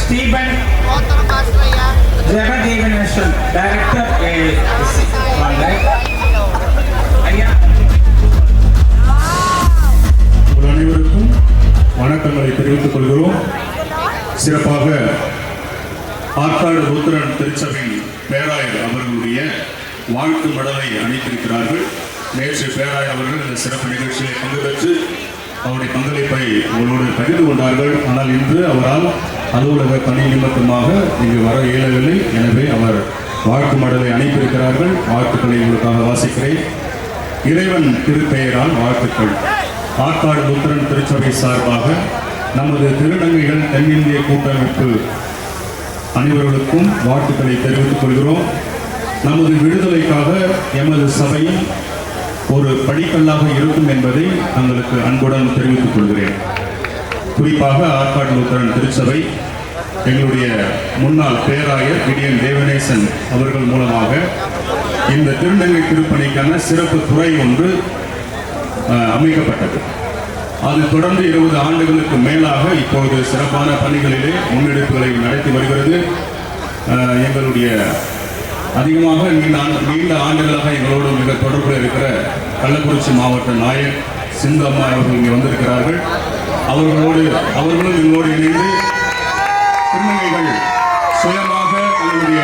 Stephen Jagadevan National Director அனைவருக்கும் வணக்கங்களை தெரிவித்துக் கொள்கிறோம். சிறப்பாக ஆற்காடு ருத்ரன் திருச்சபை பேராயர் அவர்களுடைய வாழ்த்து மடலை அணித்திருக்கிறார்கள். நேற்று பேராயர் அவர்கள் இந்த சிறப்பு நிகழ்ச்சியை பங்கு பெற்று அவருடைய பங்களிப்பை உங்களோடு பகிர்ந்து கொண்டார்கள். ஆனால் இன்று அவரால் அலுவலக பணி நிமித்தமாக இங்கு வர இயலவில்லை. எனவே அவர் வாழ்த்து மடலை அனுப்பியிருக்கிறார்கள். வாழ்த்துக்களை உங்களுக்காக வாசிக்கிறேன். இறைவன் திருப்பெயரால் வாழ்த்துக்கள். ஆற்காடு ருத்ரன் திருச்சபை சார்பாக நமது திருநங்கைகள் தென்னிந்திய கூட்டமைப்பு அனைவர்களுக்கும் வாழ்த்துக்களை தெரிவித்துக் கொள்கிறோம். நமது விடுதலைக்காக எமது சபையில் ஒரு படிக்கல்லாக இருக்கும் என்பதை தங்களுக்கு அன்புடன் தெரிவித்துக் கொள்கிறேன். குறிப்பாக ஆற்காடு லுத்தரன் திருச்சபை எங்களுடைய முன்னாள் பேராயர் கிடியன் தேவநேசன் அவர்கள் மூலமாக இந்த திருநங்கை திருப்பணிக்கான சிறப்பு துறை ஒன்று அமைக்கப்பட்டது. அது தொடர்ந்து 20 ஆண்டுகளுக்கு மேலாக இப்பொழுது சிறப்பான பணிகளிலே முன்னெடுப்புகளை நடத்தி வருகிறது. எங்களுடைய அதிகமாக நீண்ட ஆண்டுகளாக எங்களோடு மிக தொடர்பில் இருக்கிற கள்ளக்குறிச்சி மாவட்ட நாயர் சிந்தம்மா அவர்கள் இங்கே வந்திருக்கிறார்கள். அவர்களும் எங்களோடு இணைந்து திருநங்கைகள் சுயமாக தங்களுடைய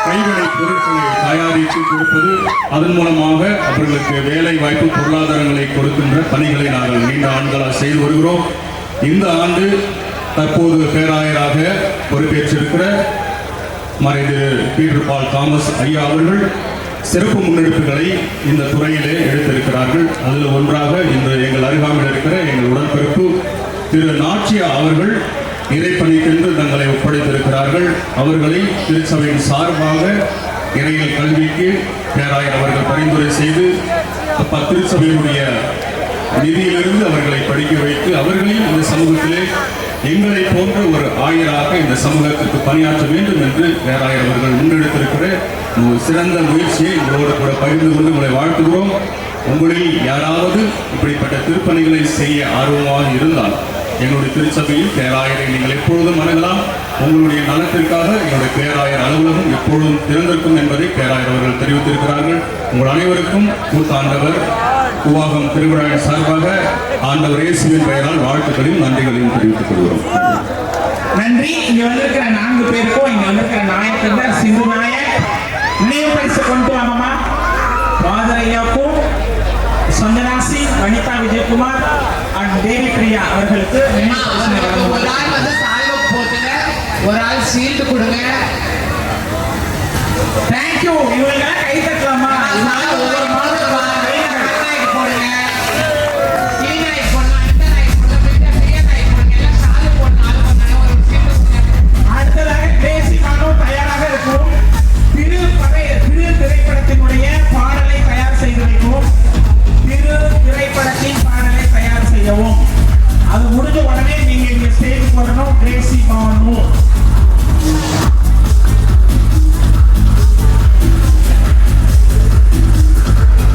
கைவினை பொருட்களை தயாரித்து கொடுப்பது, அதன் மூலமாக அவர்களுக்கு வேலை வாய்ப்பு பொருளாதாரங்களை கொடுக்கின்ற பணிகளை நாங்கள் நீண்ட ஆண்டுகளாக செய்து வருகிறோம். இந்த ஆண்டு தற்போது பேராயராக பொறுப்பேற்றிருக்கிற மறைந்து பீட்டர் பால் தாமஸ் ஐயா அவர்கள் சிறப்பு முன்னெடுப்புகளை இந்த துறையிலே எடுத்திருக்கிறார்கள். அதில் ஒன்றாக இன்று எங்கள் அருகாமையில் இருக்கிற எங்கள் உடன்பிறப்பு திரு நாச்சியா அவர்கள் இறைப்பணிக்கென்று தங்களை ஒப்படைத்திருக்கிறார்கள். அவர்களை திருச்சபையின் சார்பாக இறையியல் கல்விக்கு பேராயர் அவர்கள் பரிந்துரை செய்து திருச்சபையினுடைய நிதியிலிருந்து அவர்களை படிக்க வைத்து அவர்களையும் இந்த சமூகத்திலே எங்களை போன்ற ஒரு ஆயராக இந்த சமூகத்திற்கு பணியாற்ற வேண்டும் என்று பேராயர் அவர்கள் முன்னெடுத்திருக்கிற ஒரு சிறந்த முயற்சியை உங்களோடு கூட பகிர்ந்து கொண்டு உங்களை வாழ்த்துகிறோம். உங்களில் யாராவது இப்படிப்பட்ட திருப்பணிகளை செய்ய ஆர்வமாக இருந்தால் எங்களுடைய திருச்சபையில் பேராயரை நீங்கள் எப்பொழுதும் அணுகலாம். உங்களுடைய நலத்திற்காக எங்களுடைய பேராயர் அலுவலகம் எப்பொழுதும் திறந்திருக்கும் என்பதை பேராயர் அவர்கள் தெரிவித்திருக்கிறார்கள். உங்கள் அனைவருக்கும் கூத்தாண்டவர் கூவாகம் திருவிழாவின் சார்பாக ஆண்டவர் இயேசுவின் பெயரால் வாழ்த்துக்களையும் நன்றிகளையும் தெரிவித்துக் கொள்கிறோம். நன்றி. இங்க வந்திருக்கிற 4 பேருக்கும் இங்க வந்திருக்கிற நாயக்கர் சிந்து நாயக் நினைவு பரிசு கொண்டு வாங்கம்மா. பாதரையாக்கும் சந்தனாசி வனிதா விஜயகுமார் அண்ட் தேவி பிரியா அவர்களுக்கு ஒரு ஆள் வந்து சால்வை போட்டுங்க, ஒரு ஆள் சீல்டு கொடுங்க. தேங்க்யூ. இவங்க கை தட்டலாமா? ஒவ்வொரு மாதம் போடுங்க. சீனாய் போடலாம், இந்த நாய் போடலாம், பெரிய நாய் போடுங்க. எல்லாம் சால்வை போடணும். ஒரு சீல்டு. அடுத்ததாக தேசிகானும் தயாராக இருக்கும். திரு திரைப்படத்தினுடைய பாடலை தயார் செய்து வைக்கும். திரு திரைப்படத்தின் பாடலை தயார் செய்யவும். அது முடிஞ்ச உடனே நீங்க இங்க ஸ்டேஜ் போடணும். தேசிகானும்